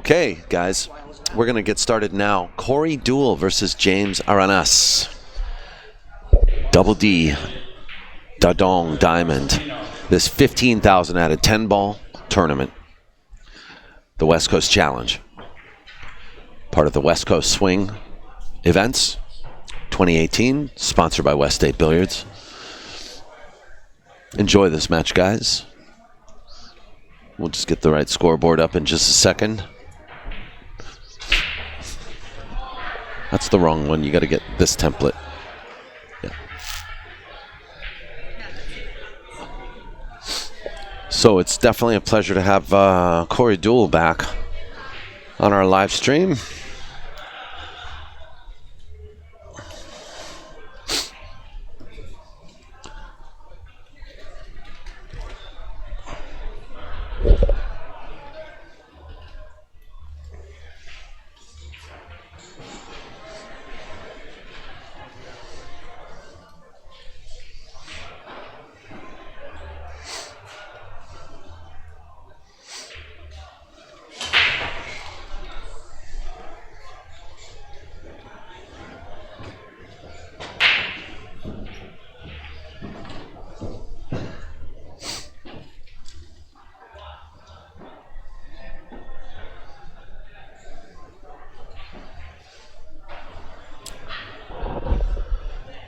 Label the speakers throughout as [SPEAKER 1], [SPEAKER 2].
[SPEAKER 1] Okay, guys, we're going to get started now. Corey DEUEL versus James ARANAS. Double D, Dadong Diamond. This 15,000 out of 10 ball tournament. The West Coast Challenge. Part of the West Coast Swing events. 2018, sponsored by West State Billiards. Enjoy this match, guys. We'll just get the right scoreboard up in just a second. That's the wrong one. You got to get this template. Yeah. So it's definitely a pleasure to have Corey DEUEL back on our live stream.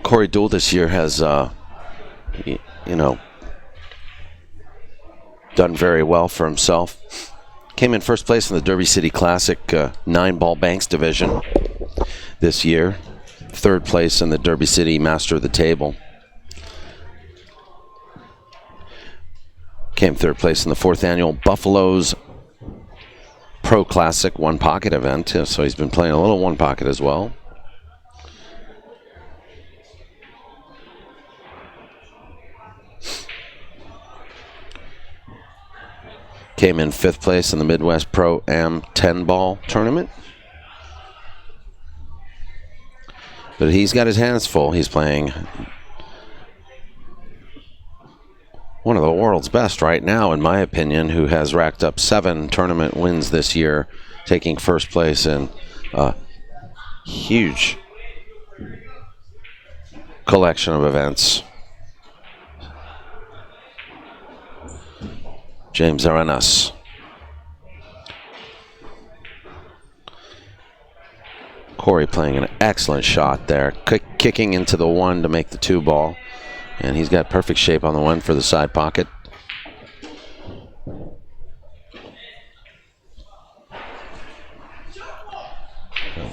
[SPEAKER 1] Corey DEUEL this year has, done very well for himself. Came in first place in the Derby City Classic 9-ball Banks division this year. Third place in the Derby City Master of the Table. Came third place in the 4th annual Buffalo's Pro Classic One Pocket event. So he's been playing a little One Pocket as well. Came in 5th place in the Midwest Pro Am 10-ball tournament. But he's got his hands full. He's playing one of the world's best right now, in my opinion, who has racked up 7 tournament wins this year, taking first place in a huge collection of events. James ARANAS. Corey playing an excellent shot there. Kicking into the 1 to make the 2-ball. And he's got perfect shape on the 1 for the side pocket.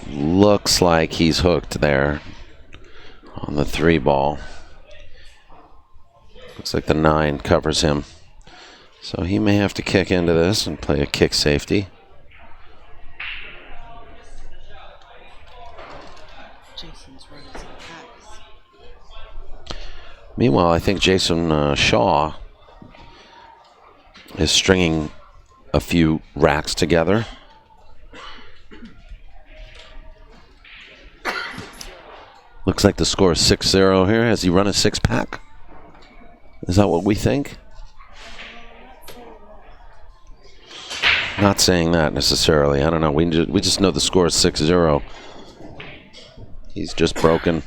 [SPEAKER 1] Looks like he's hooked there on the 3-ball. Looks like the 9 covers him. So he may have to kick into this and play a kick safety. Meanwhile, I think Jason Shaw is stringing a few racks together. Looks like the score is 6-0 here. Has he run a 6-pack? Is that what we think? Not saying that necessarily. I don't know. We just know the score is 6-0. He's just broken,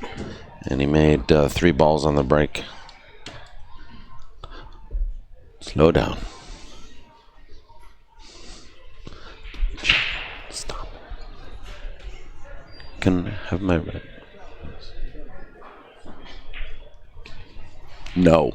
[SPEAKER 1] and he made 3 balls on the break. Slow down. Stop. Can I have my red? No.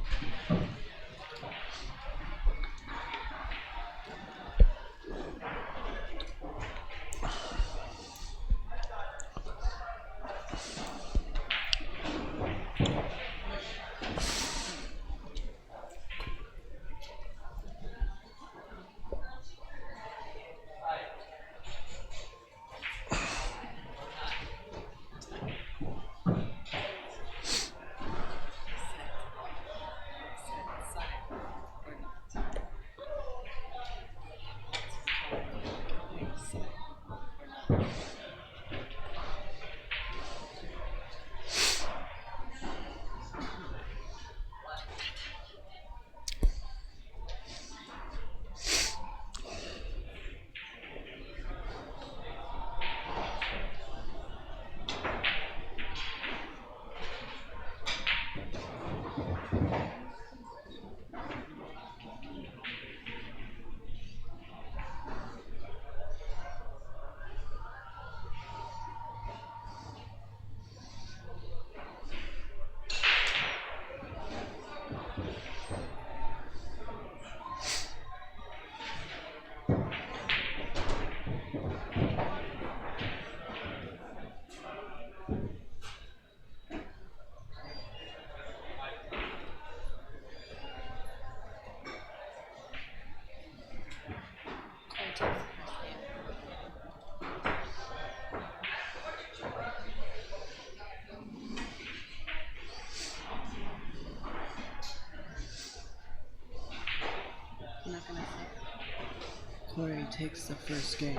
[SPEAKER 2] Corey takes the first game.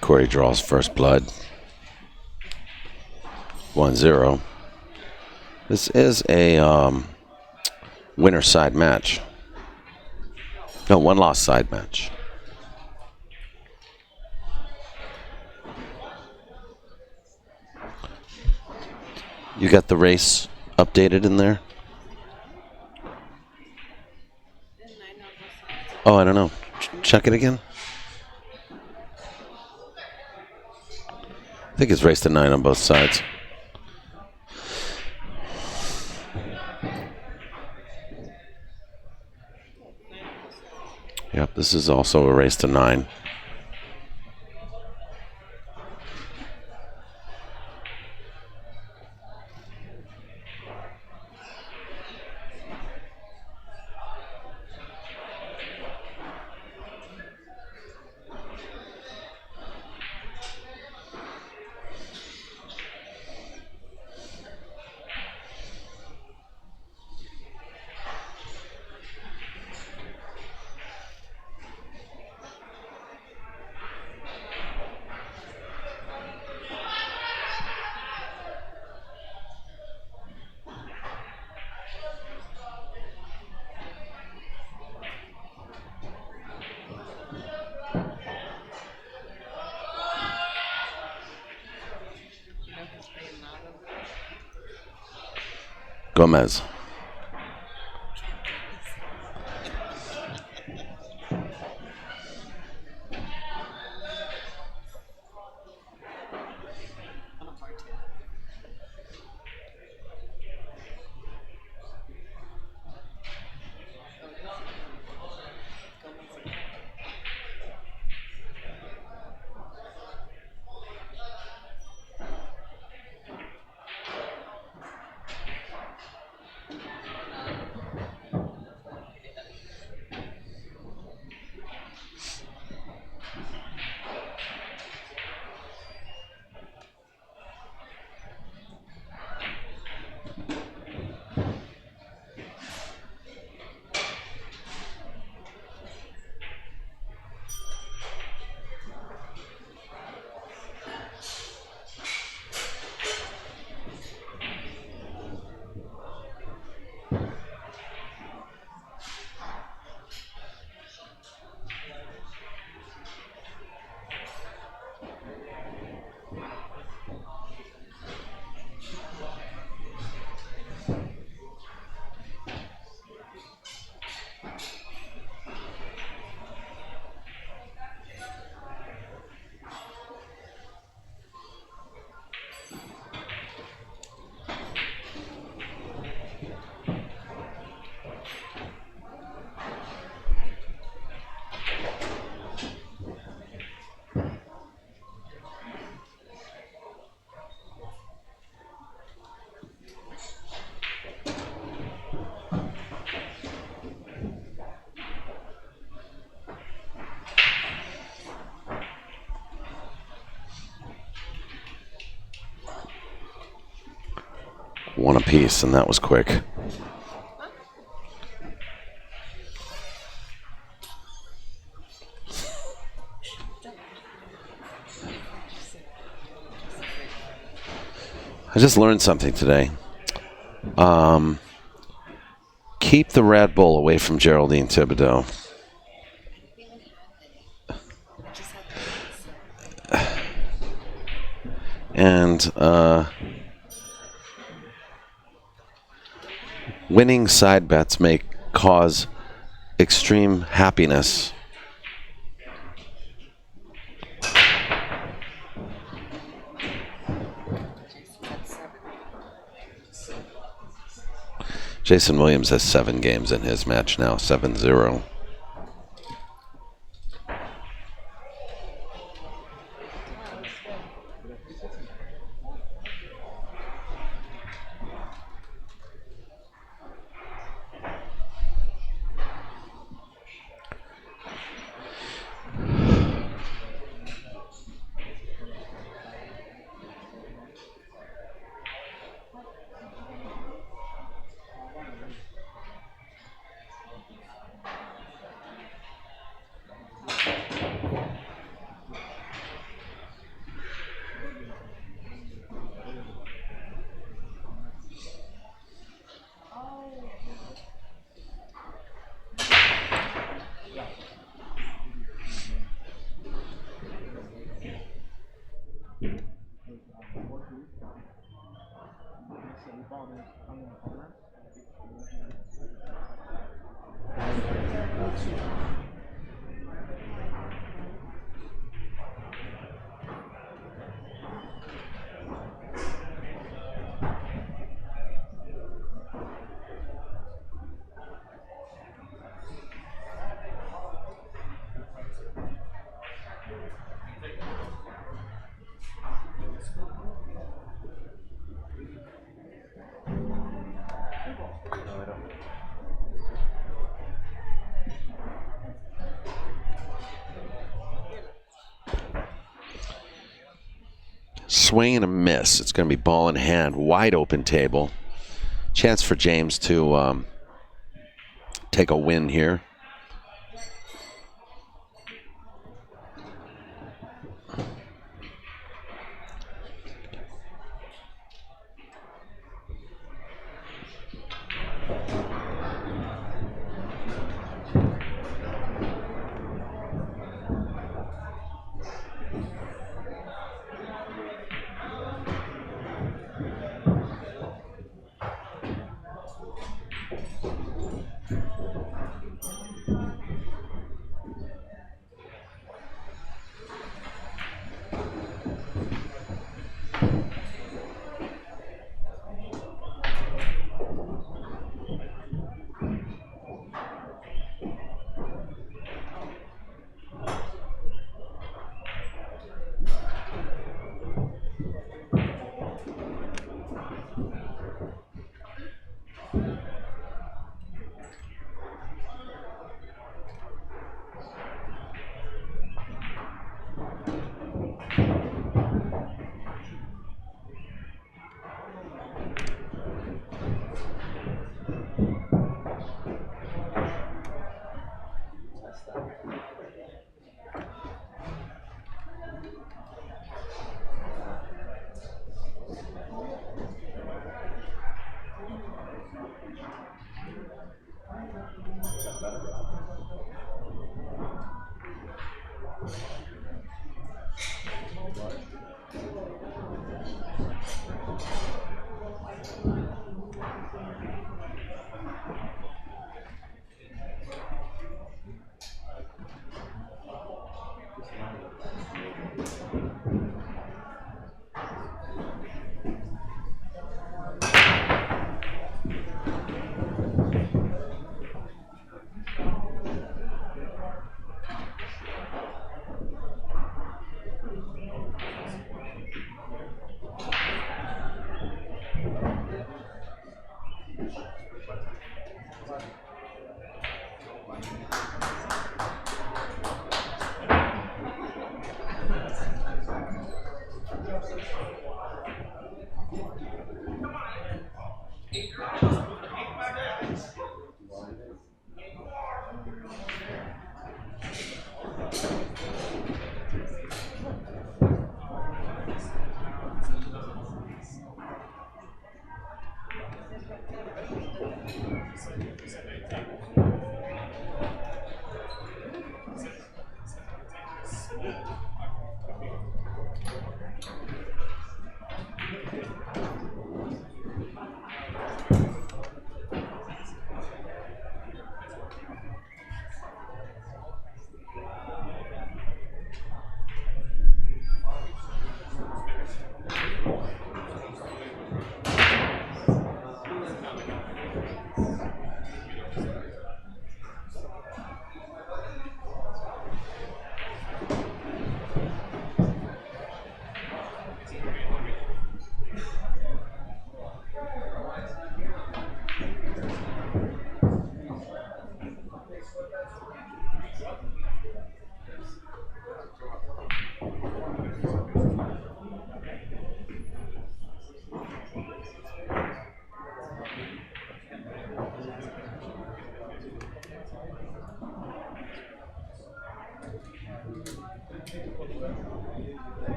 [SPEAKER 1] Corey draws first blood. 1-0. This is a winner side match. No, one loss side match. You got the race updated in there? Oh, I don't know. Check it again. I think it's race to 9 on both sides. Yep, this is also a race to 9. Gomez. One apiece, and that was quick. I just learned something today. Keep the Red Bull away from Geraldine Thibodeau. And winning side bets may cause extreme happiness. Jason Williams has 7 games in his match now, 7-0. Swing and a miss. It's going to be ball in hand. Wide open table. Chance for James to take a win here.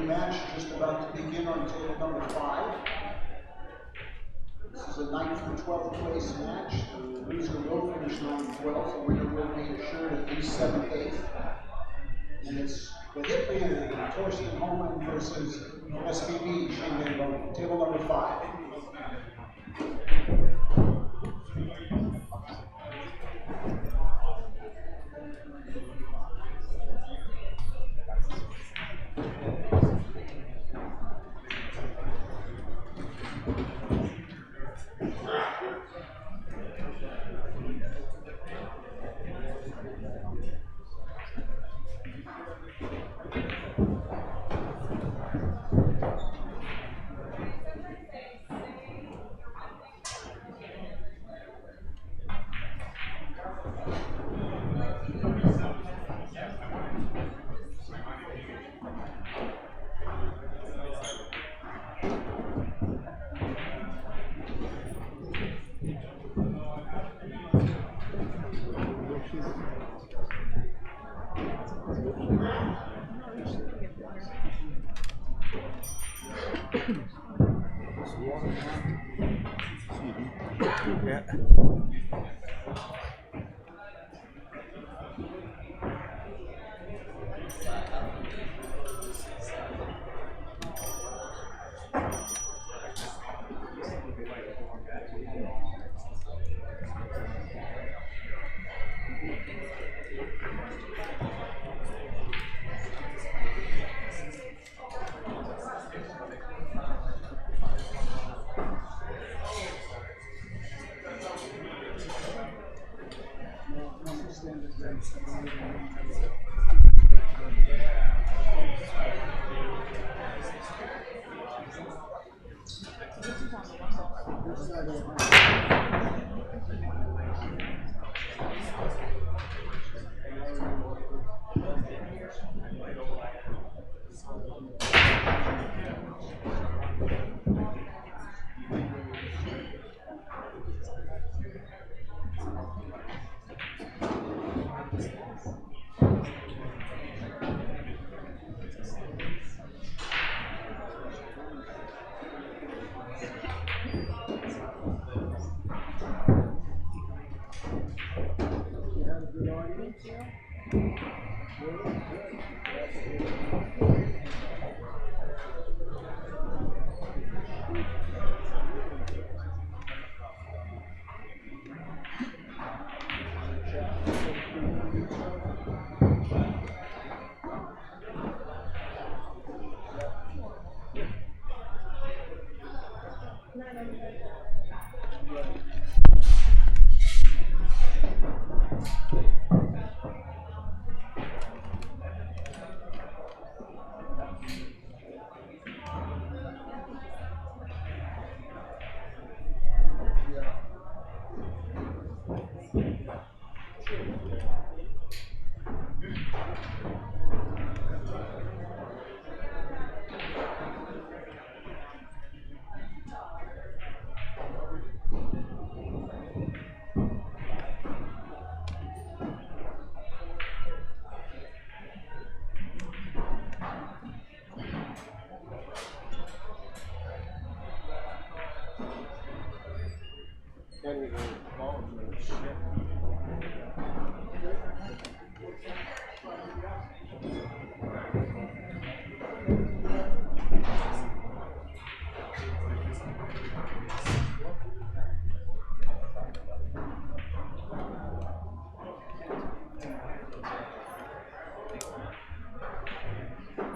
[SPEAKER 3] Match just about to begin on table number 5. This is a 9th to 12th place match. The loser will finish 9th, 12th. The winner will be assured at least 7th, 8th. And it's the Hitman, Torsten Holman versus SBB, Shuman, table number 5.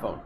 [SPEAKER 1] Phone.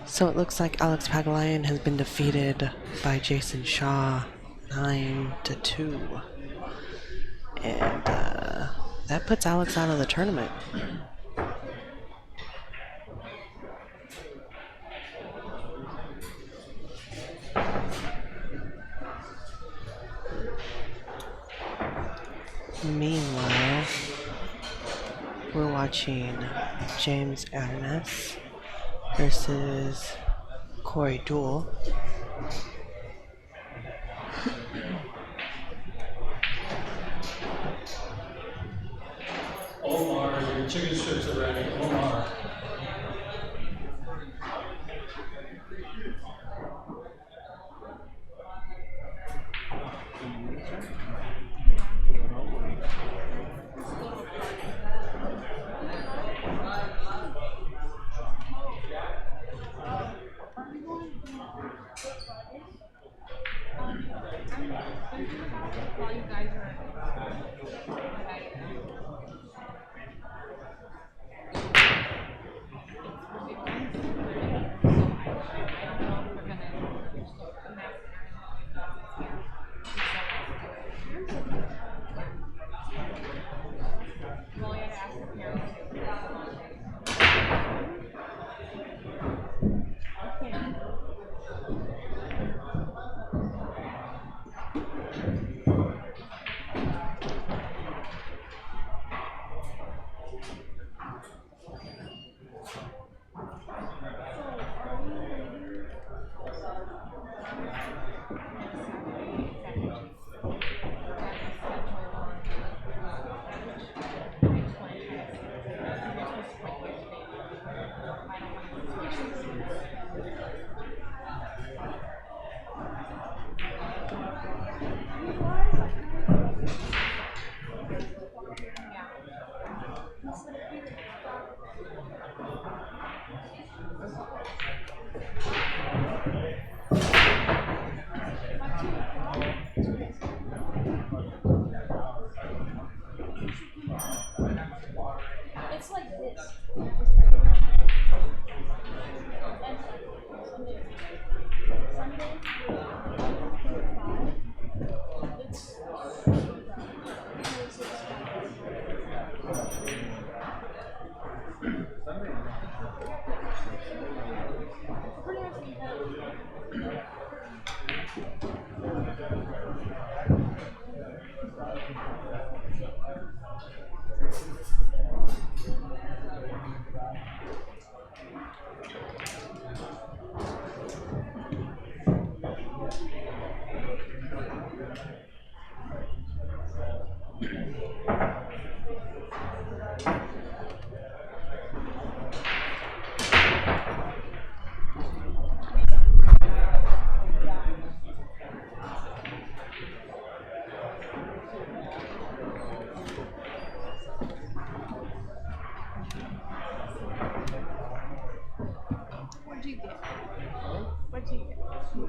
[SPEAKER 2] So it looks like Alex Pagulayan has been defeated by Jason Shaw 9-2. And that puts Alex out of the tournament. Meanwhile, we're watching James ARANAS versus Corey DEUEL.
[SPEAKER 4] Omar, your chicken strips are ready. Omar.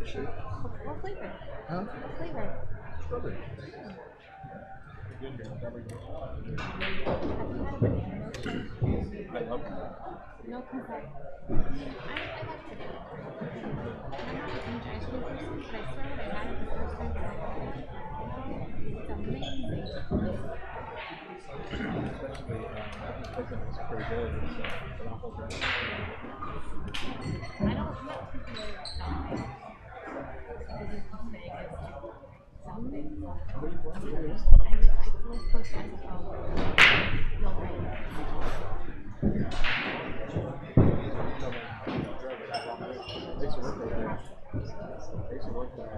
[SPEAKER 5] What flavor?
[SPEAKER 6] Huh?
[SPEAKER 5] What flavor?
[SPEAKER 6] Strawberry.
[SPEAKER 5] Have you had a banana milkshake?
[SPEAKER 6] I love it.
[SPEAKER 5] No, because I like banana. I'm not a huge ice cream person, but I swear when I had it the first time that I had it, it's amazing.
[SPEAKER 6] Especially, cooking is pretty good. It's falafel bread.
[SPEAKER 5] I'm not too familiar with something. Because it's just big as something. I live close to Mexico.
[SPEAKER 6] I used to work over there. I used to work there.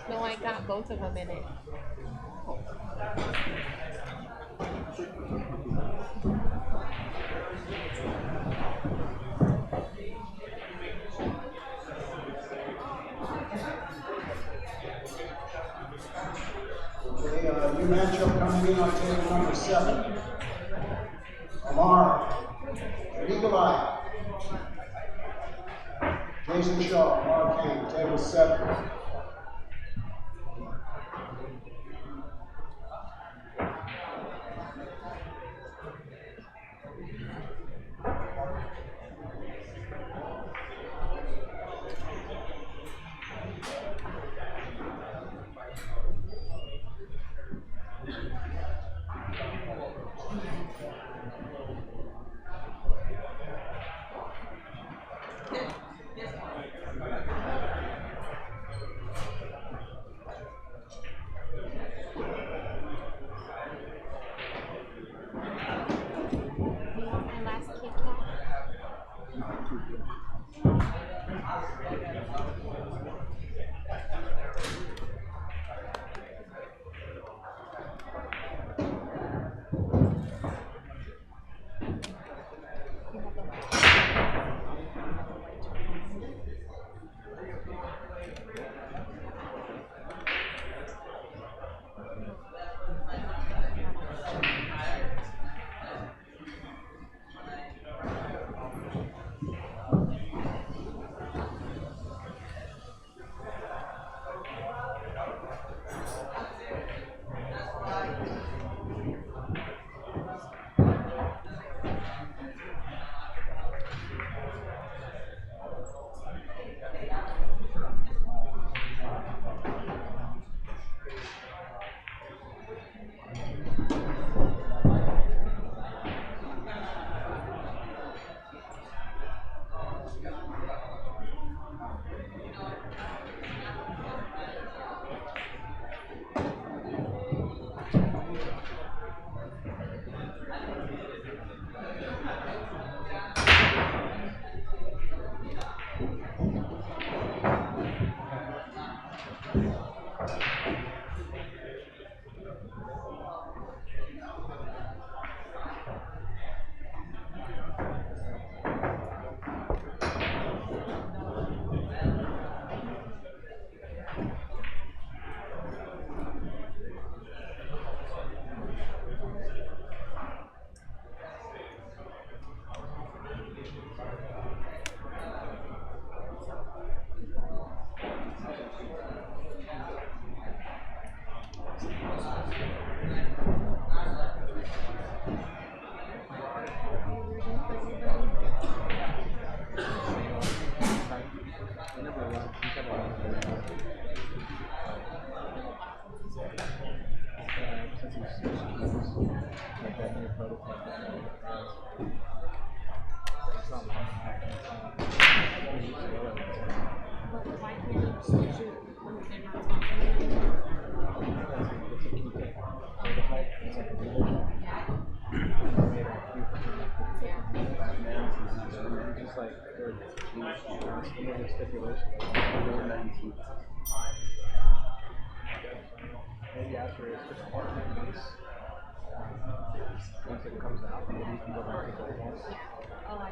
[SPEAKER 5] No, I got both of them in it.
[SPEAKER 3] Okay, new matchup coming in on table number 7. Amar, Eagle Eye. Jason Shaw, Amar King, table 7.
[SPEAKER 5] My last Kit Kat. Why can't you shoot when they're not talking?
[SPEAKER 6] Just like stipulation, like 19. Maybe after it's just once it comes out, maybe you can go back to goals.
[SPEAKER 5] Oh, I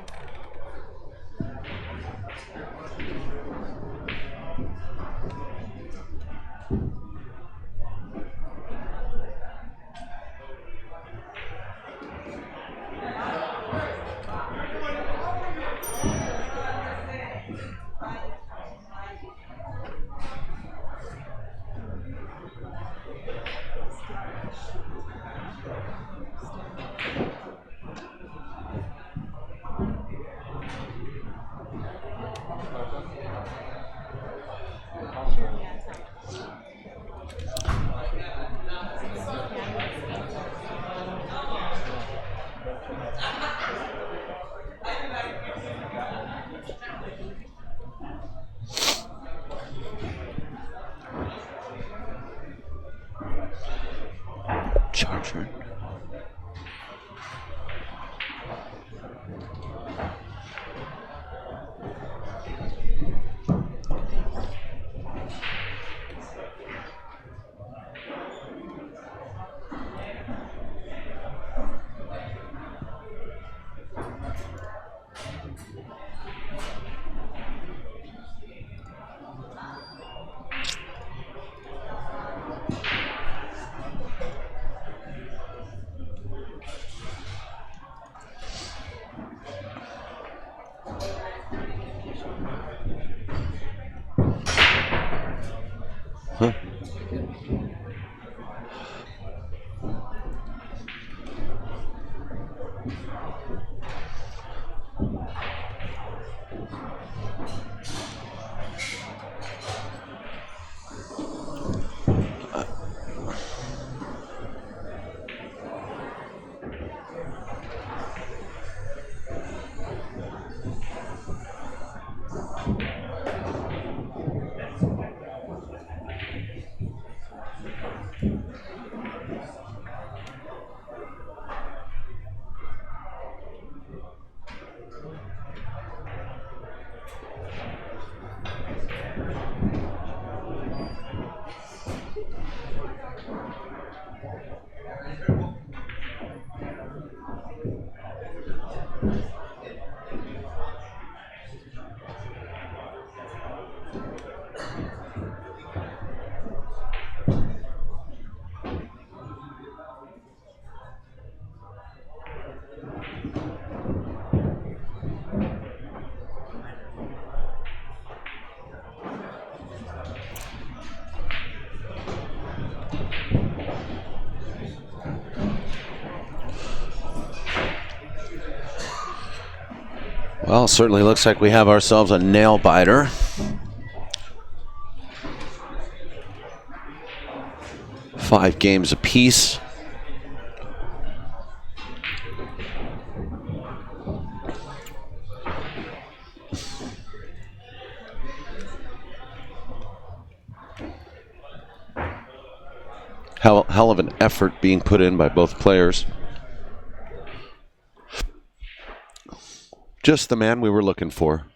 [SPEAKER 1] Charger. Huh. Well, certainly looks like we have ourselves a nail biter. Five games apiece. Hell of an effort being put in by both players. Just the man we were looking for.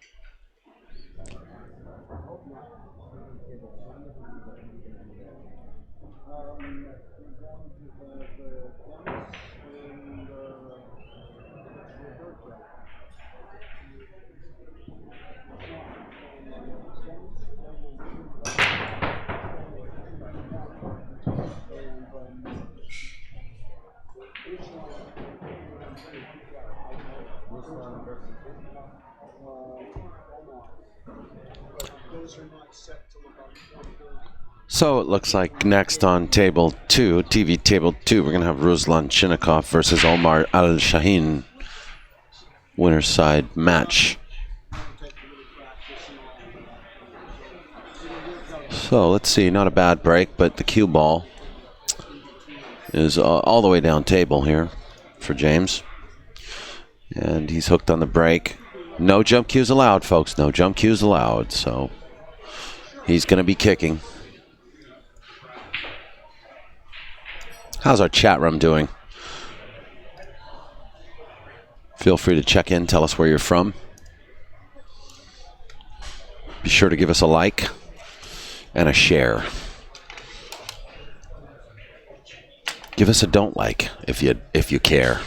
[SPEAKER 1] So it looks like next on table 2, TV table 2, we're going to have Ruslan Chinnikov versus Omar Al-Shaheen. Winner's side match. So let's see, not a bad break, but the cue ball is all the way down table here for James. And he's hooked on the break. No jump cues allowed, folks. No jump cues allowed. So he's going to be kicking. How's our chat room doing? Feel free to check in, tell us where you're from. Be sure to give us a like and a share. Give us a don't like if you care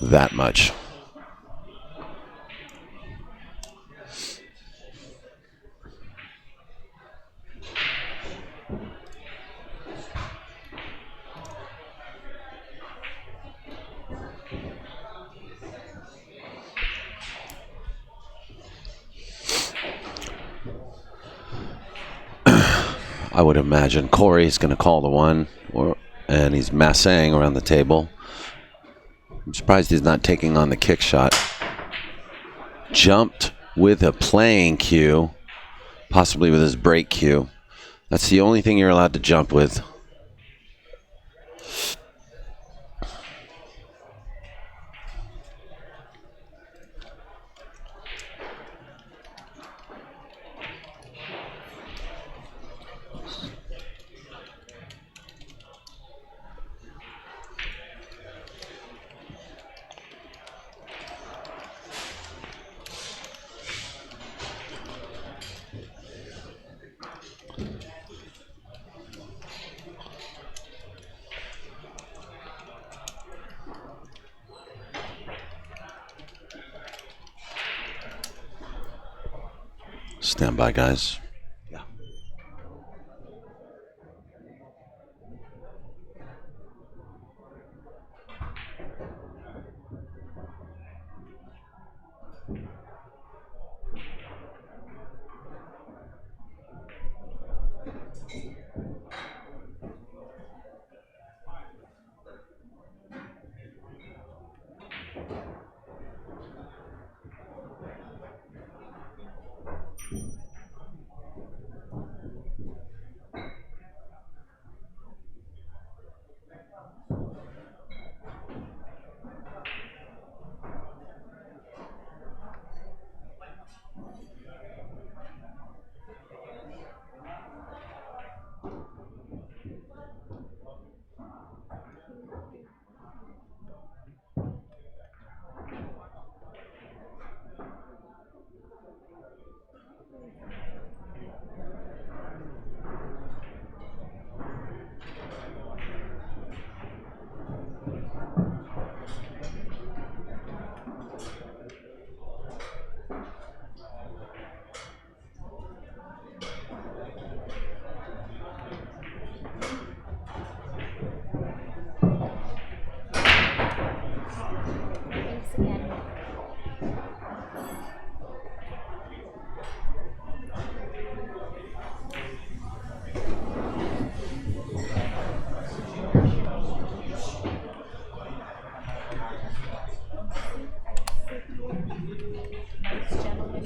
[SPEAKER 1] that much. I would imagine Corey's going to call the one, and he's massing around the table. I'm surprised he's not taking on the kick shot. Jumped with a playing cue, possibly with his break cue. That's the only thing you're allowed to jump with. Stand by, guys. Yeah.
[SPEAKER 5] Thanks again. Nice gentleman.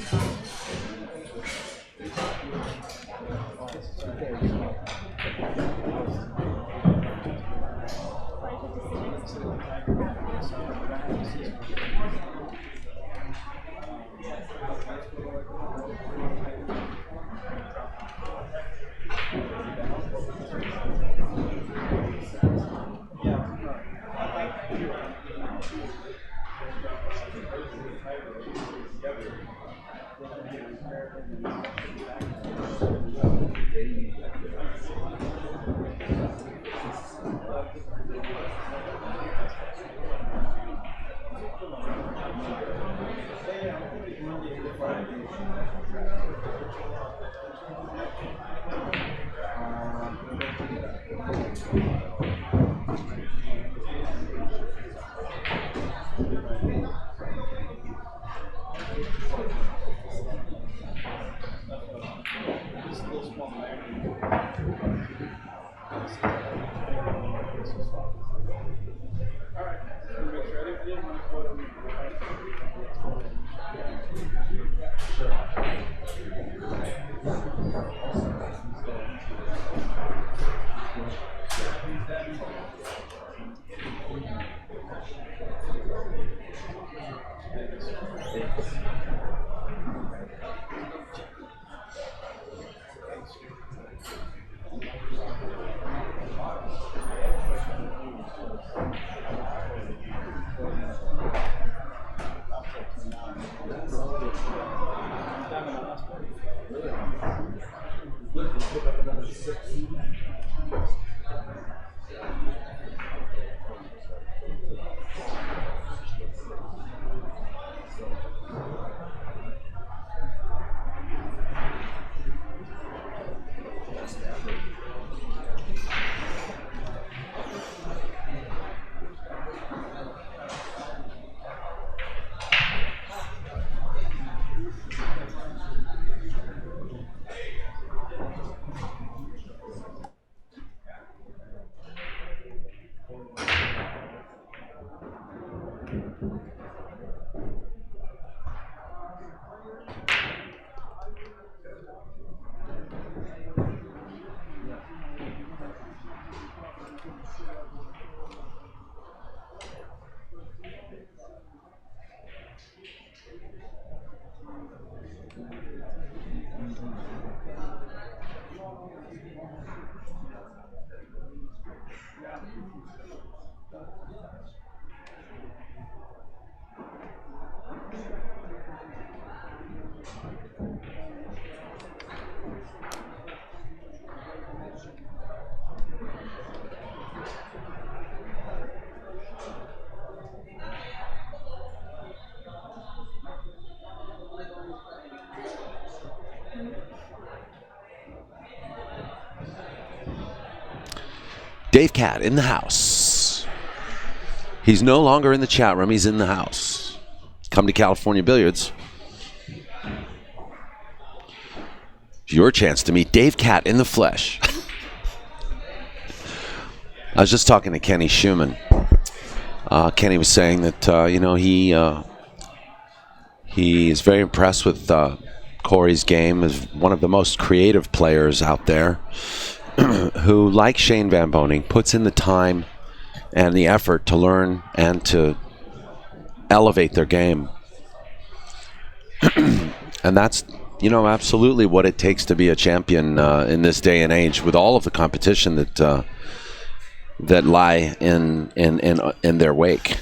[SPEAKER 1] Dave Cat in the house. He's no longer in the chat room. He's in the house. Come to California Billiards. Your chance to meet Dave Cat in the flesh. I was just talking to Kenny Shuman. Kenny was saying that he is very impressed with Corey's game. Is one of the most creative players out there. Who, like Shane Van Boning, puts in the time and the effort to learn and to elevate their game. And that's, absolutely what it takes to be a champion in this day and age, with all of the competition that lie in their wake.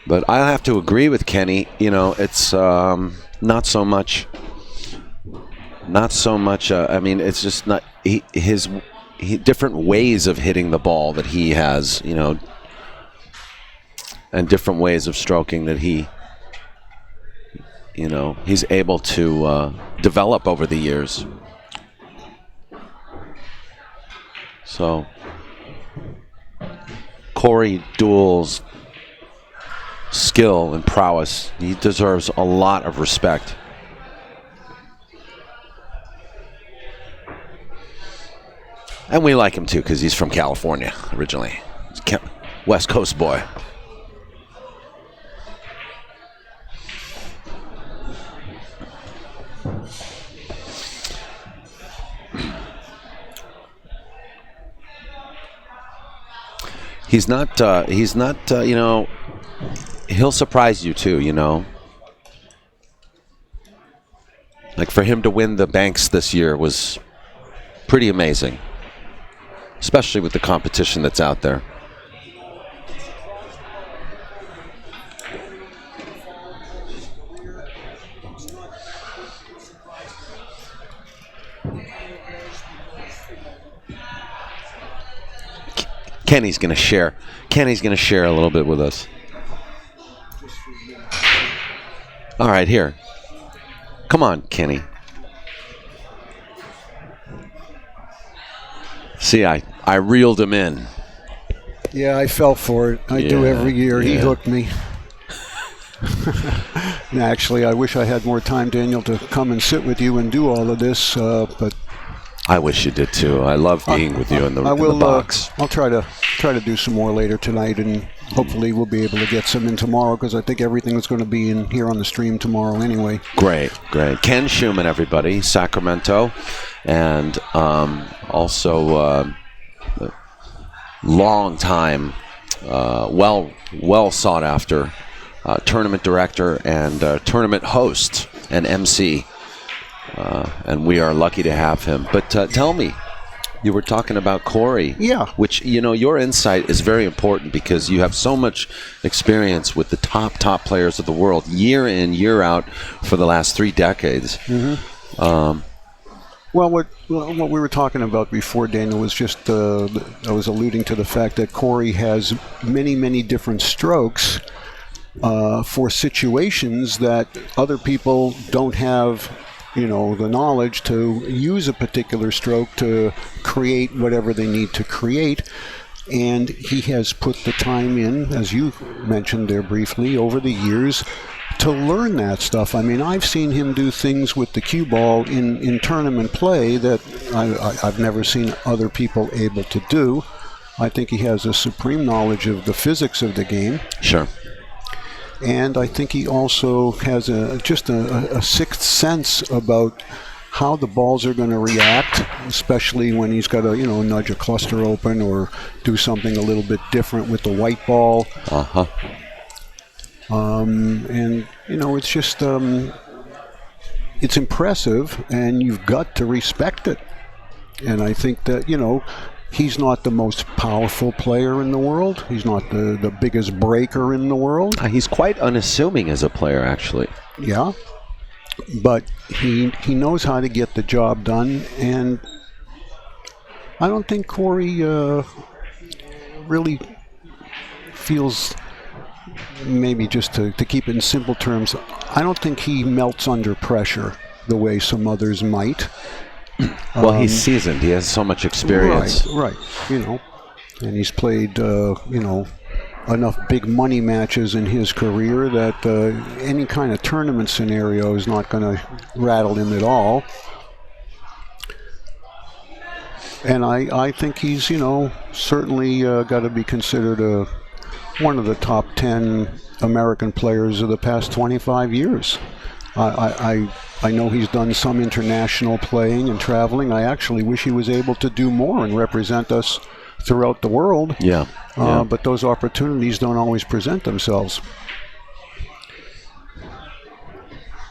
[SPEAKER 1] But I have to agree with Kenny. It's not so much. I mean, it's just not his different ways of hitting the ball that he has, and different ways of stroking that he's able to develop over the years. So, Corey DEUEL's skill and prowess, he deserves a lot of respect. And we like him too because he's from California originally. He's a West Coast boy. He's not, he'll surprise you too, Like for him to win the Banks this year was pretty amazing, especially with the competition that's out there. Kenny's going to share. Kenny's going to share a little bit with us. All right, here. Come on, Kenny. See, I reeled him in.
[SPEAKER 3] Yeah, I fell for it. I do every year. He hooked me. Actually, I wish I had more time, Daniel, to come and sit with you and do all of this, but
[SPEAKER 1] I wish you did too. I love being with you in the box.
[SPEAKER 3] I'll try to do some more later tonight, and hopefully we'll be able to get some in tomorrow, because I think everything is going to be in here on the stream tomorrow anyway.
[SPEAKER 1] Great. Ken Shuman, everybody, Sacramento, and also long time, well sought after tournament director and tournament host and MC. And we are lucky to have him. But tell me, you were talking about Corey.
[SPEAKER 3] Yeah.
[SPEAKER 1] Which, your insight is very important because you have so much experience with the top players of the world, year in, year out, for the last 3 decades.
[SPEAKER 3] Mm-hmm. Well, what we were talking about before, Daniel, was just, I was alluding to the fact that Corey has many different strokes for situations that other people don't have the knowledge to use a particular stroke to create whatever they need to create. And he has put the time in, as you mentioned there briefly, over the years to learn that stuff. I mean, I've seen him do things with the cue ball in tournament play that I've never seen other people able to do. I think he has a supreme knowledge of the physics of the game.
[SPEAKER 1] Sure.
[SPEAKER 3] And I think he also has just a sixth sense about how the balls are going to react, especially when he's got to, nudge a cluster open or do something a little bit different with the white ball.
[SPEAKER 1] Uh-huh.
[SPEAKER 3] And, it's just, it's impressive, and you've got to respect it. And I think that, he's not the most powerful player in the world. He's not the biggest breaker in the world.
[SPEAKER 1] He's quite unassuming as a player, actually.
[SPEAKER 3] Yeah. But he knows how to get the job done, and I don't think Corey really feels, maybe just to keep it in simple terms, I don't think he melts under pressure the way some others might.
[SPEAKER 1] Well, he's seasoned. He has so much experience.
[SPEAKER 3] Right. And he's played, enough big money matches in his career that any kind of tournament scenario is not going to rattle him at all. And I think he's, certainly got to be considered one of the top 10 American players of the past 25 years. I know he's done some international playing and traveling. I actually wish he was able to do more and represent us throughout the world.
[SPEAKER 1] Yeah.
[SPEAKER 3] But those opportunities don't always present themselves.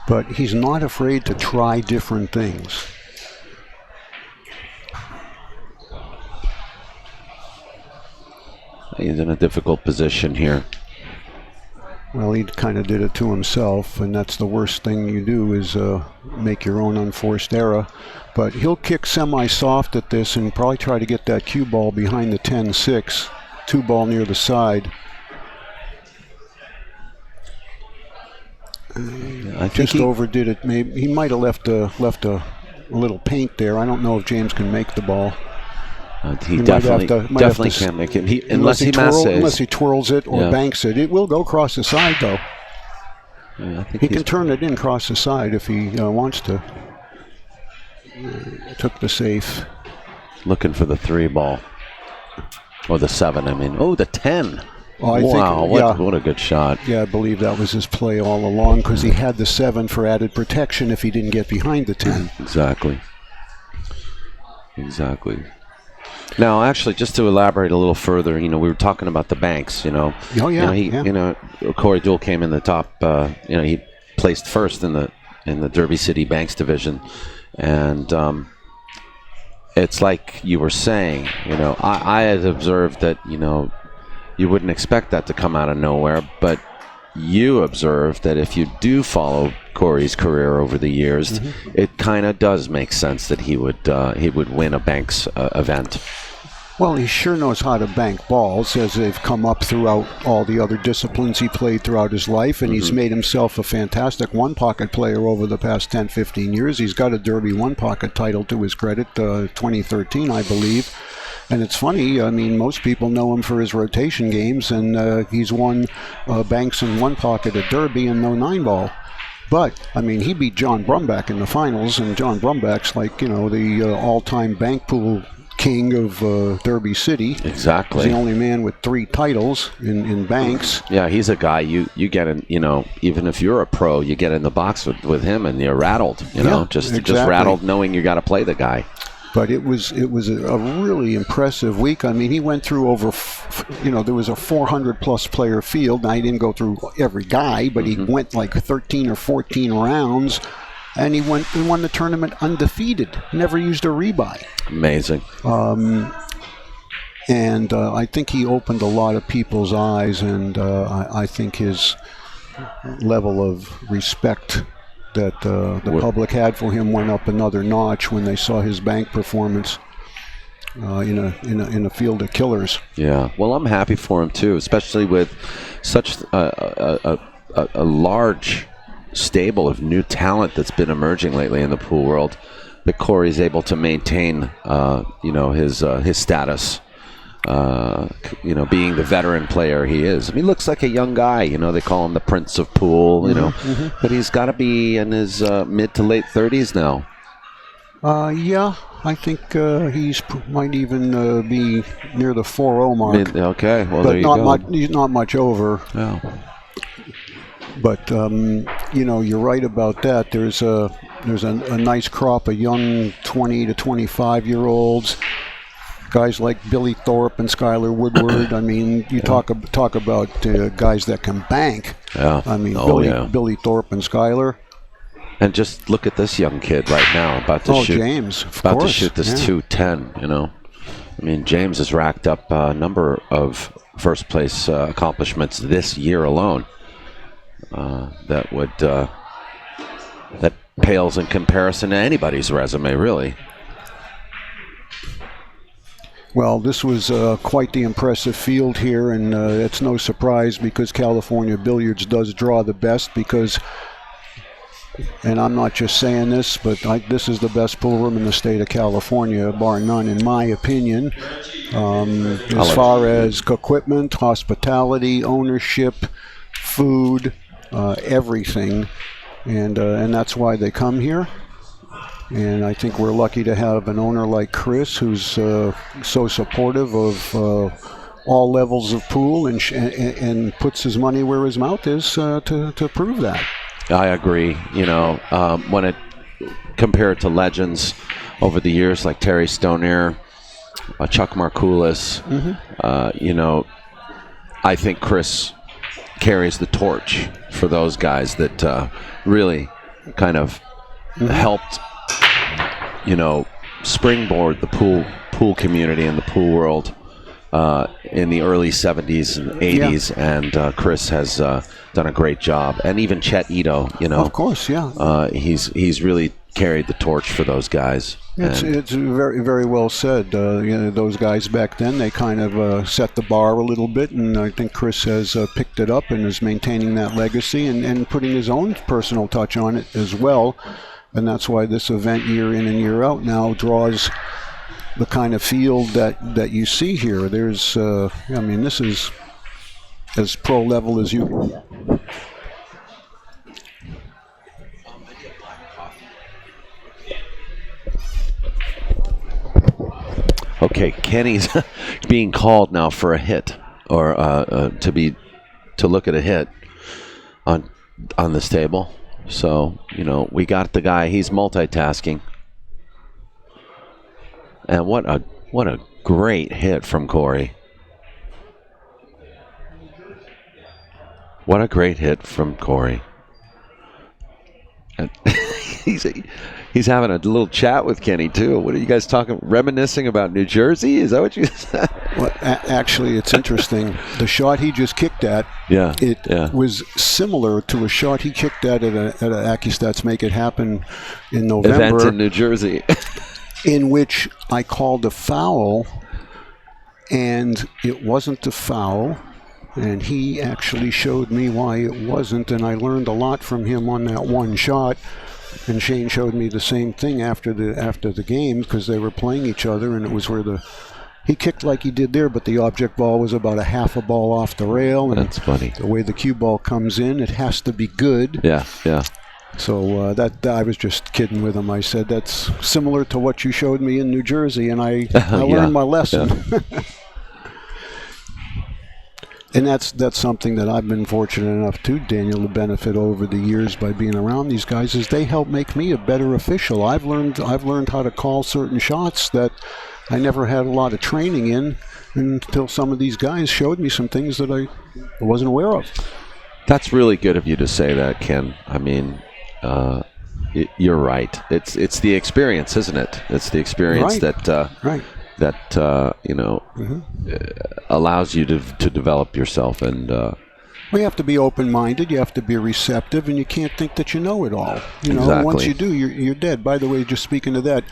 [SPEAKER 3] But he's not afraid to try different things.
[SPEAKER 1] He's in a difficult position here.
[SPEAKER 3] Well, he kind of did it to himself, and that's the worst thing you do is make your own unforced error. But he'll kick semi-soft at this and probably try to get that cue ball behind the 10-6, 2-ball near the side.
[SPEAKER 1] I think
[SPEAKER 3] Just overdid it. Maybe he might have left a little paint there. I don't know if James can make the ball.
[SPEAKER 1] He definitely can't make it. Unless
[SPEAKER 3] he twirls it or banks it. It will go across the side, though.
[SPEAKER 1] Yeah, I think
[SPEAKER 3] he can turn it in across the side if he wants to. Took the safe.
[SPEAKER 1] Looking for the 3 ball. Or the 7, I mean. Oh, the 10.
[SPEAKER 3] Oh,
[SPEAKER 1] What a good shot.
[SPEAKER 3] Yeah, I believe that was his play all along because he had the 7 for added protection if he didn't get behind the 10.
[SPEAKER 1] Exactly. Now, actually, just to elaborate a little further, we were talking about the banks,
[SPEAKER 3] Oh, yeah.
[SPEAKER 1] Corey DEUEL came in the top, he placed first in the Derby City Banks division. And it's like you were saying, I had observed that, you wouldn't expect that to come out of nowhere, but you observed that if you do follow Corey's career over the years, it kind of does make sense that he would win a Banks event.
[SPEAKER 3] Well, he sure knows how to bank balls, as they've come up throughout all the other disciplines he played throughout his life, and he's made himself a fantastic one-pocket player over the past 10, 15 years. He's got a Derby one-pocket title to his credit, 2013, I believe. And it's funny, I mean, most people know him for his rotation games, and he's won Banks in one pocket at Derby and no 9-ball. But, I mean, he beat John Brumback in the finals, and John Brumback's like, the all-time bank pool king of Derby City.
[SPEAKER 1] Exactly.
[SPEAKER 3] He's the only man with 3 titles in banks.
[SPEAKER 1] Yeah, he's a guy you get in, even if you're a pro, you get in the box with him and you're rattled, just rattled knowing you got to play the guy.
[SPEAKER 3] But it was a really impressive week. I mean, he went through over, there was a 400-plus player field. Now, he didn't go through every guy, but he went like 13 or 14 rounds, and he won the tournament undefeated. Never used a rebuy.
[SPEAKER 1] Amazing.
[SPEAKER 3] And I think he opened a lot of people's eyes, and I think his level of respect that the public had for him went up another notch when they saw his bank performance in a field of killers.
[SPEAKER 1] Yeah, well, I'm happy for him too, especially with such a large stable of new talent that's been emerging lately in the pool world. That Corey's able to maintain, his status being the veteran player he is. I mean, he looks like a young guy. They call him the Prince of Pool. But he's got to be in his mid to late 30s now.
[SPEAKER 3] Yeah, I think might even be near the 4-0 mark.
[SPEAKER 1] Okay, well,
[SPEAKER 3] but
[SPEAKER 1] there you go.
[SPEAKER 3] He's not much over.
[SPEAKER 1] Yeah.
[SPEAKER 3] But you're right about that. There's a nice crop of young 20 to 25-year-olds, guys like Billy Thorpe and Skylar Woodward. I mean, you talk about guys that can bank.
[SPEAKER 1] Yeah.
[SPEAKER 3] I mean, Billy Thorpe and Skylar.
[SPEAKER 1] And just look at this young kid right now, about to shoot.
[SPEAKER 3] James,
[SPEAKER 1] about to shoot this 210. I mean, James has racked up a number of first place accomplishments this year alone. That pales in comparison to anybody's resume, really.
[SPEAKER 3] Well, this was quite the impressive field here, and it's no surprise because California Billiards does draw the best because. And I'm not just saying this, but this is the best pool room in the state of California, bar none, in my opinion. As far as equipment, hospitality, ownership, food, everything. And that's why they come here. And I think we're lucky to have an owner like Chris who's so supportive of all levels of pool and puts his money where his mouth is to prove that.
[SPEAKER 1] I agree. When it compared to legends over the years like Terry Stonier, Chuck Markoulis, I think Chris carries the torch for those guys that really kind of helped, springboard the pool community and the pool world in the early 70s and 80s, and Chris has done a great job. And even Chet Ito,
[SPEAKER 3] Of course, yeah.
[SPEAKER 1] He's really carried the torch for those guys.
[SPEAKER 3] It's very, very well said. Those guys back then, they kind of set the bar a little bit, and I think Chris has picked it up and is maintaining that legacy and putting his own personal touch on it as well. And that's why this event year in and year out now draws the kind of field that you see here. There's, this is as pro level as you.
[SPEAKER 1] Okay, Kenny's being called now for a hit, or to look at a hit on this table. So we got the guy. He's multitasking. And what a great hit from Corey. What a great hit from Corey. And he's having a little chat with Kenny too. What are you guys talking? Reminiscing about New Jersey? Is that what you said?
[SPEAKER 3] Well, actually, it's interesting. The shot he just kicked at, was similar to a shot he kicked at a Acustats Make It Happen in November.
[SPEAKER 1] Event in New Jersey.
[SPEAKER 3] In which I called a foul, and it wasn't a foul, and he actually showed me why it wasn't, and I learned a lot from him on that one shot. And Shane showed me the same thing after the game because they were playing each other, and it was where he kicked like he did there, but the object ball was about a half a ball off the rail. And
[SPEAKER 1] that's funny.
[SPEAKER 3] The way the cue ball comes in, it has to be good.
[SPEAKER 1] Yeah.
[SPEAKER 3] So that I was just kidding with him. I said that's similar to what you showed me in New Jersey, and I learned my lesson. Yeah. And that's something that I've been fortunate enough to, Daniel, to benefit over the years by being around these guys. Is they help make me a better official. I've learned how to call certain shots that I never had a lot of training in until some of these guys showed me some things that I wasn't aware of. That's
[SPEAKER 1] really good of you to say that, Ken. I mean, you're right. It's the experience, isn't it? It's the experience that allows you to develop yourself. And well,
[SPEAKER 3] you have to be open-minded, you have to be receptive, and you can't think that you know it all.
[SPEAKER 1] Exactly.
[SPEAKER 3] Once you do, you're dead. By the way, just speaking of that,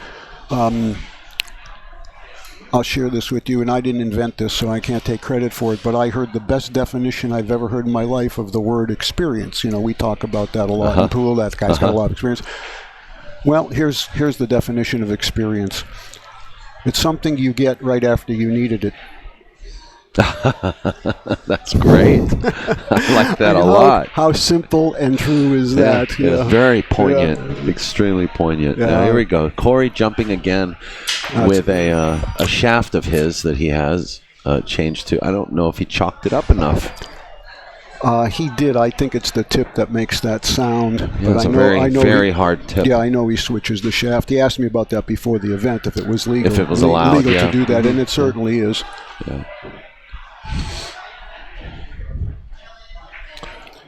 [SPEAKER 3] I'll share this with you, and I didn't invent this, so I can't take credit for it, but I heard the best definition I've ever heard in my life of the word experience. We talk about that a lot in pool. That guy's got a lot of experience. Well, here's the definition of experience. It's something you get right after you needed it.
[SPEAKER 1] That's great. I like that a lot.
[SPEAKER 3] How simple and true is that?
[SPEAKER 1] Yeah,
[SPEAKER 3] Yeah.
[SPEAKER 1] very poignant, extremely poignant.
[SPEAKER 3] Yeah.
[SPEAKER 1] Now, here we go. Corey jumping again with a shaft of his that he has changed to. I don't know if he chalked it up enough.
[SPEAKER 3] He did. I think it's the tip that makes that sound.
[SPEAKER 1] Yeah, it's a very hard tip.
[SPEAKER 3] Yeah, I know he switches the shaft. He asked me about that before the event, if it was legal.
[SPEAKER 1] If it was allowed,
[SPEAKER 3] legal
[SPEAKER 1] yeah.
[SPEAKER 3] to do that, and it certainly is.
[SPEAKER 1] Yeah.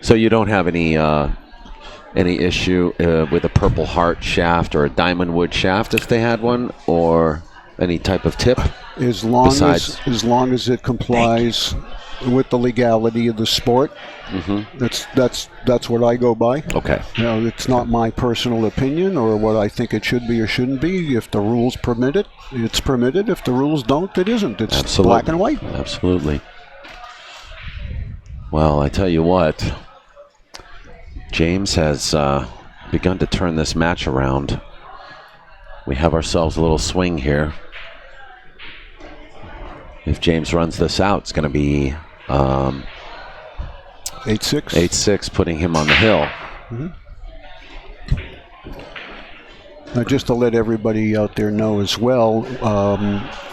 [SPEAKER 1] So you don't have any issue with a Purple Heart shaft or a Diamond Wood shaft if they had one, or any type of tip?
[SPEAKER 3] As long as it complies with the legality of the sport, that's what I go by.
[SPEAKER 1] Okay.
[SPEAKER 3] You know, it's not my personal opinion or what I think it should be or shouldn't be. If the rules permit it, it's permitted. If the rules don't, it isn't. It's
[SPEAKER 1] Absolutely.
[SPEAKER 3] black and white.
[SPEAKER 1] Absolutely. Well, I tell you what, James has begun to turn this match around. We have ourselves a little swing here. If James runs this out, it's going to be
[SPEAKER 3] 8-6.
[SPEAKER 1] 8-6, putting him on the hill.
[SPEAKER 3] Now, just to let everybody out there know as well,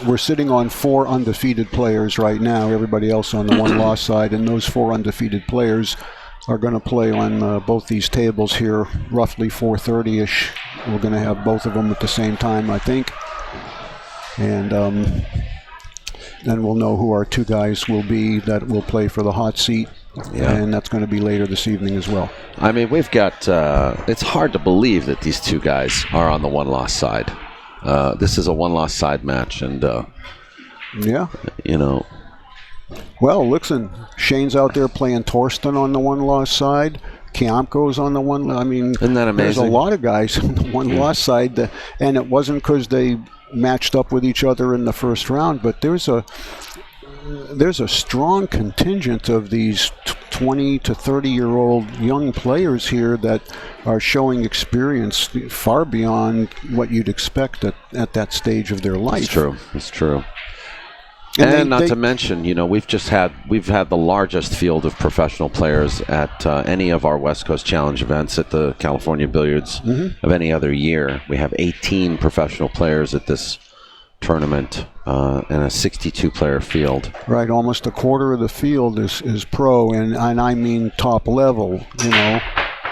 [SPEAKER 3] we're sitting on 4 undefeated players right now, everybody else on the one-loss side, and those 4 undefeated players are going to play on both these tables here, roughly 4:30-ish. We're going to have both of them at the same time, I think. And then we'll know who our 2 guys will be that will play for the hot seat. Yeah. And that's going to be later this evening as well.
[SPEAKER 1] I mean, we've got, it's hard to believe that these 2 guys are on the one-loss side. This is a one-loss side match, and,
[SPEAKER 3] yeah.
[SPEAKER 1] You know.
[SPEAKER 3] Well, listen, Shane's out there playing Torsten on the one-loss side. Kiamko's on the one. I mean,
[SPEAKER 1] isn't that amazing?
[SPEAKER 3] There's a lot of guys on the one-loss side, and it wasn't because they matched up with each other in the first round, but there's a strong contingent of these 20 to 30-year-old young players here that are showing experience far beyond what you'd expect at that stage of their life.
[SPEAKER 1] It's true. It's true. And not to mention, you know, we've had the largest field of professional players at any of our West Coast Challenge events at the California Billiards of any other year. We have 18 professional players at this tournament and a 62-player field.
[SPEAKER 3] Right, almost a quarter of the field is pro, and I mean top level. You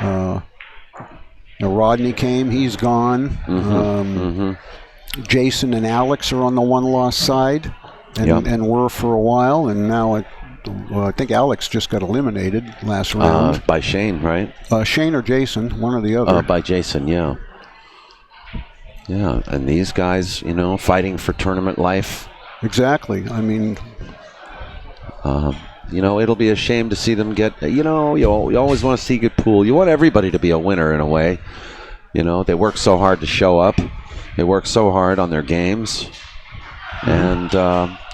[SPEAKER 3] know, Rodney came, he's gone. Jason and Alex are on the one-loss side. And were for a while, and now I think Alex just got eliminated last round.
[SPEAKER 1] By Shane, right?
[SPEAKER 3] Shane or Jason, one or the other.
[SPEAKER 1] By Jason, yeah. Yeah, and these guys, you know, fighting for tournament life.
[SPEAKER 3] Exactly. I mean,
[SPEAKER 1] you know, it'll be a shame to see them get, you know, you always want to see a good pool. You want everybody to be a winner in a way. You know, they work so hard to show up. They work so hard on their games. And,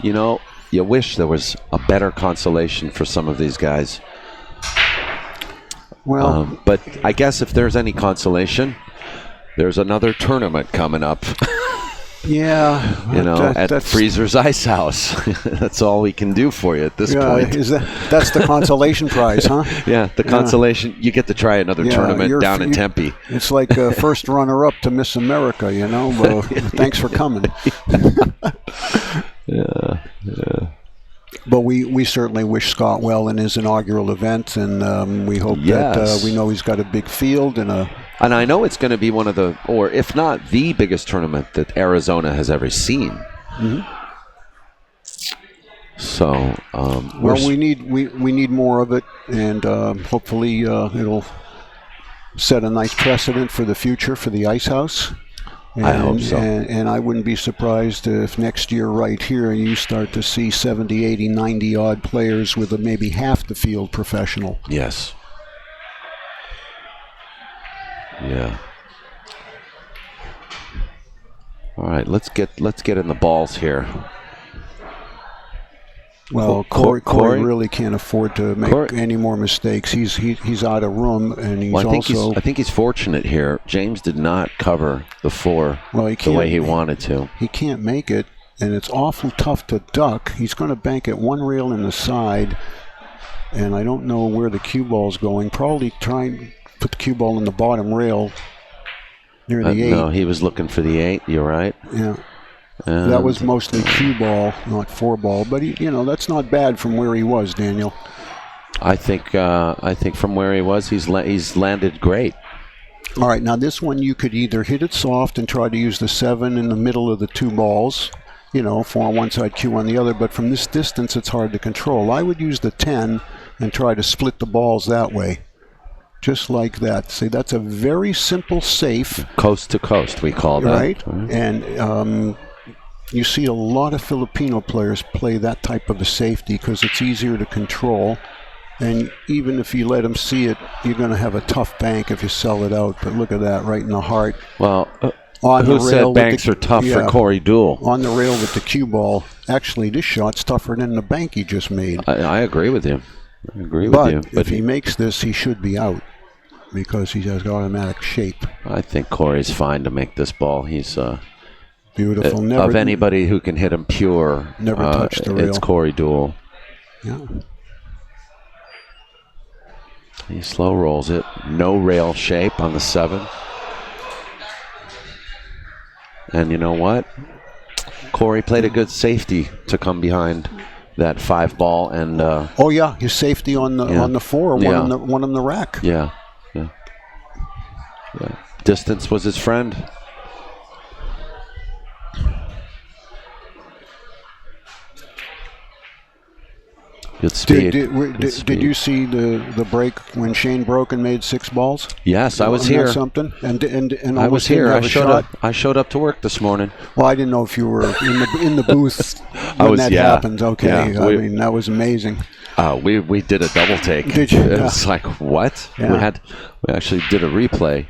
[SPEAKER 1] you know, you wish there was a better consolation for some of these guys.
[SPEAKER 3] Well,
[SPEAKER 1] but I guess if there's any consolation, there's another tournament coming up.
[SPEAKER 3] Yeah.
[SPEAKER 1] You know, at Freezer's Ice House. That's all we can do for you at this point.
[SPEAKER 3] That's the consolation prize, huh?
[SPEAKER 1] Yeah, the consolation. You get to try another tournament down in Tempe.
[SPEAKER 3] It's like first runner-up to Miss America, you know. Well, thanks for coming.
[SPEAKER 1] Yeah.
[SPEAKER 3] But we certainly wish Scott well in his inaugural event, and we hope that we know he's got a big field and
[SPEAKER 1] I know it's going to be one of the, or if not the biggest tournament that Arizona has ever seen. So,
[SPEAKER 3] we need more of it, and hopefully it'll set a nice precedent for the future for the Ice House.
[SPEAKER 1] I hope so.
[SPEAKER 3] And I wouldn't be surprised if next year right here you start to see 70, 80, 90 odd players with maybe half the field professional.
[SPEAKER 1] Yes. Yeah. All right, let's get in the balls here.
[SPEAKER 3] Well, Corey really can't afford to make any more mistakes. He's out of room, and he's
[SPEAKER 1] I think he's fortunate here. James did not cover the 4 the way he wanted to.
[SPEAKER 3] He can't make it. and it's awful tough to duck. He's going to bank at one rail in the side, and I don't know where the cue ball's going. Probably try and put the cue ball in the bottom rail near the 8.
[SPEAKER 1] No, he was looking for the 8. You're right.
[SPEAKER 3] Yeah. That was mostly cue ball, not 4 ball. But that's not bad from where he was, Daniel.
[SPEAKER 1] I think from where he was, he's landed great.
[SPEAKER 3] All right, now this one you could either hit it soft and try to use the 7 in the middle of the 2 balls, 4 on one side, cue on the other. But from this distance, it's hard to control. I would use the 10 and try to split the balls that way, just like that. See, that's a very simple safe.
[SPEAKER 1] Coast to coast, we call that.
[SPEAKER 3] Right, and you see a lot of Filipino players play that type of a safety because it's easier to control. And even if you let them see it, you're going to have a tough bank if you sell it out. But look at that, right in the heart.
[SPEAKER 1] Well,
[SPEAKER 3] on
[SPEAKER 1] who
[SPEAKER 3] the rail
[SPEAKER 1] said banks are tough for Corey DEUEL?
[SPEAKER 3] On the rail with the cue ball. Actually, this shot's tougher than the bank he just made.
[SPEAKER 1] I agree with you.
[SPEAKER 3] But if he makes this, he should be out because he has automatic shape.
[SPEAKER 1] I think Corey's fine to make this ball. He's
[SPEAKER 3] beautiful.
[SPEAKER 1] Of anybody who can hit him pure,
[SPEAKER 3] never touched the rail.
[SPEAKER 1] It's Corey DEUEL.
[SPEAKER 3] Yeah.
[SPEAKER 1] He slow rolls it. No rail shape on the 7. And you know what? Corey played a good safety to come behind that 5 ball and.
[SPEAKER 3] Oh yeah, his safety on the 4, one on the rack.
[SPEAKER 1] Yeah. Distance was his friend. Good speed.
[SPEAKER 3] Did you see the break when Shane broke and made 6 balls?
[SPEAKER 1] Yes, I was here.
[SPEAKER 3] Something and
[SPEAKER 1] I was here. I showed up to work this morning.
[SPEAKER 3] Well, I didn't know if you were in the booth when that happened. Okay, yeah, I mean that was amazing.
[SPEAKER 1] We did a double take.
[SPEAKER 3] Did you?
[SPEAKER 1] It's like what?
[SPEAKER 3] Yeah.
[SPEAKER 1] We actually did a replay.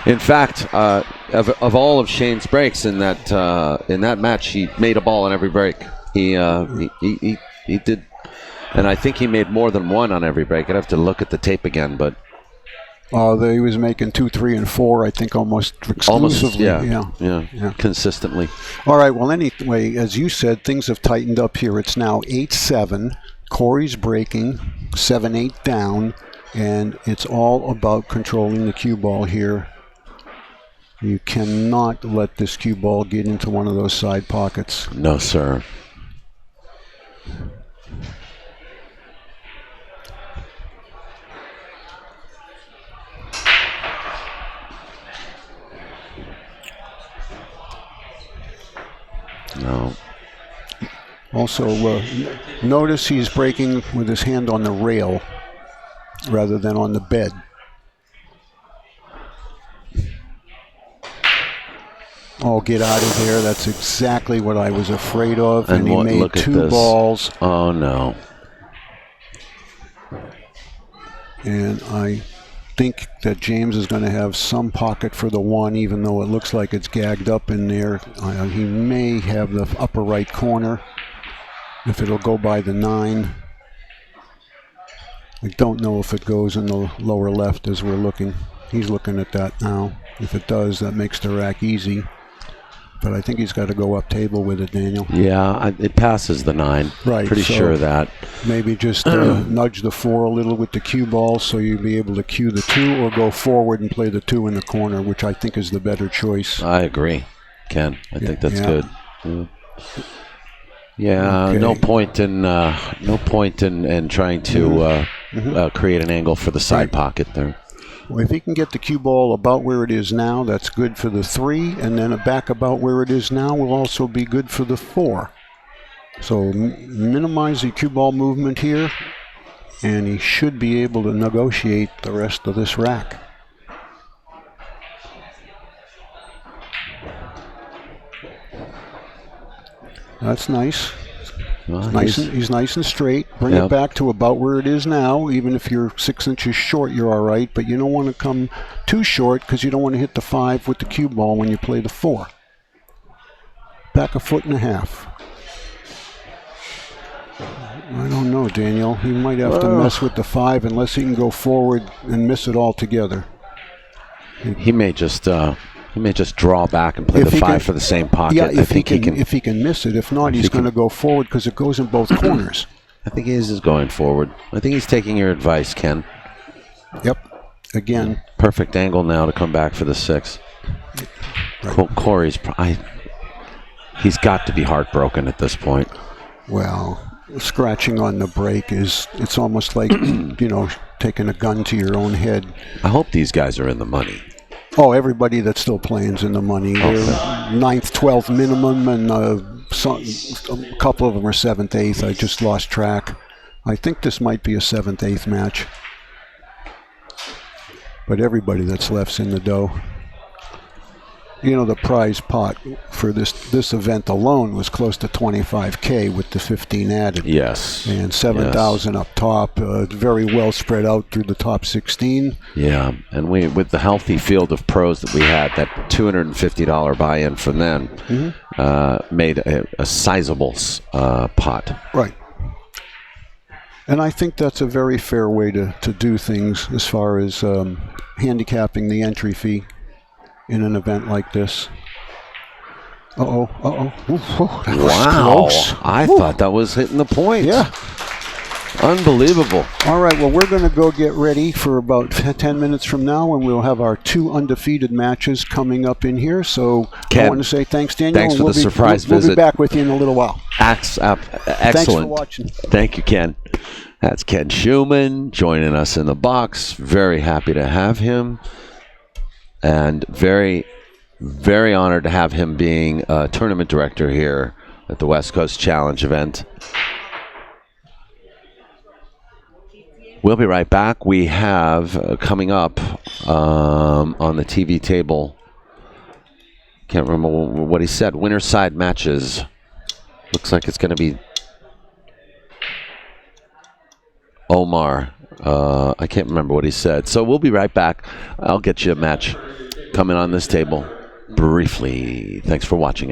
[SPEAKER 1] In fact, of all of Shane's breaks in that match, he made a ball on every break. He did, and I think he made more than one on every break. I'd have to look at the tape again, but
[SPEAKER 3] he was making 2, 3, and 4. I think almost exclusively.
[SPEAKER 1] Yeah, consistently.
[SPEAKER 3] All right. Well, anyway, as you said, things have tightened up here. It's now 8-7. Corey's breaking 7-8 down, and it's all about controlling the cue ball here. You cannot let this cue ball get into one of those side pockets.
[SPEAKER 1] No, sir. No.
[SPEAKER 3] Also, notice he's breaking with his hand on the rail rather than on the bed. Oh, get out of there. That's exactly what I was afraid of. And he made 2 balls.
[SPEAKER 1] Oh, no.
[SPEAKER 3] And I think that James is going to have some pocket for the 1, even though it looks like it's gagged up in there. He may have the upper right corner if it'll go by the 9. I don't know if it goes in the lower left as we're looking. He's looking at that now. If it does, that makes the rack easy. But I think he's got to go up table with it, Daniel.
[SPEAKER 1] Yeah, it passes the 9.
[SPEAKER 3] Right.
[SPEAKER 1] Pretty sure of that.
[SPEAKER 3] Maybe just nudge the 4 a little with the cue ball so you'll be able to cue the 2 or go forward and play the 2 in the corner, which I think is the better choice.
[SPEAKER 1] I agree, Ken. I think that's good. Yeah,
[SPEAKER 3] okay.
[SPEAKER 1] No point in trying to create an angle for the side pocket there.
[SPEAKER 3] Well, if he can get the cue ball about where it is now, that's good for the 3, and then back about where it is now will also be good for the 4. So minimize the cue ball movement here, and he should be able to negotiate the rest of this rack. That's nice.
[SPEAKER 1] Well,
[SPEAKER 3] He's nice and straight. Bring it back to about where it is now. Even if you're 6 inches short, you're all right. But you don't want to come too short because you don't want to hit the 5 with the cue ball when you play the 4. Back 1.5 feet. I don't know, Daniel. He might have to mess with the 5 unless he can go forward and miss it altogether.
[SPEAKER 1] He may just He may just draw back and play
[SPEAKER 3] If
[SPEAKER 1] the
[SPEAKER 3] he
[SPEAKER 1] 5
[SPEAKER 3] can-
[SPEAKER 1] for the same pocket.
[SPEAKER 3] Yeah,
[SPEAKER 1] I
[SPEAKER 3] if
[SPEAKER 1] think
[SPEAKER 3] he can miss it. If not, he's going to go forward because it goes in both corners.
[SPEAKER 1] I think he is going forward. I think he's taking your advice, Ken.
[SPEAKER 3] Yep. Again,
[SPEAKER 1] Perfect angle now to come back for the 6. Corey's. He's got to be heartbroken at this point.
[SPEAKER 3] well, scratching on the brake it's almost like, taking a gun to your own head.
[SPEAKER 1] I hope these guys are in the money.
[SPEAKER 3] Oh, everybody that's still playing is in the money. They're 9th, 12th minimum, and a couple of them are 7th, 8th. I just lost track. I think this might be a 7th, 8th match. But everybody that's left's in the dough. The prize pot for this event alone was close to $25K with the 15 added.
[SPEAKER 1] Yes.
[SPEAKER 3] And 7,000 up top. Very well spread out through the top 16.
[SPEAKER 1] Yeah, and with the healthy field of pros that we had, that $250 buy-in from them made a sizable pot.
[SPEAKER 3] Right. And I think that's a very fair way to do things as far as handicapping the entry fee in an event like this. Ooh, that was
[SPEAKER 1] Wow.
[SPEAKER 3] close.
[SPEAKER 1] I thought that was hitting the point.
[SPEAKER 3] Yeah.
[SPEAKER 1] Unbelievable.
[SPEAKER 3] All right, well, we're going to go get ready for about 10 minutes from now, and we'll have our 2 undefeated matches coming up in here. So
[SPEAKER 1] Ken,
[SPEAKER 3] I want to say thanks, Daniel.
[SPEAKER 1] thanks
[SPEAKER 3] and
[SPEAKER 1] for
[SPEAKER 3] we'll
[SPEAKER 1] the surprise
[SPEAKER 3] We'll be
[SPEAKER 1] visit.
[SPEAKER 3] back with you in a little while.
[SPEAKER 1] Excellent.
[SPEAKER 3] Thanks for watching.
[SPEAKER 1] Thank you, Ken. That's Ken Shuman joining us in the box. Very happy to have him. And very, very honored to have him being a tournament director here at the West Coast Challenge event. We'll be right back. We have coming up on the TV table, can't remember what he said, winner side matches. Looks like it's going to be Omar. I can't remember what he said. So we'll be right back. I'll get you a match coming on this table briefly. Thanks for watching, everyone.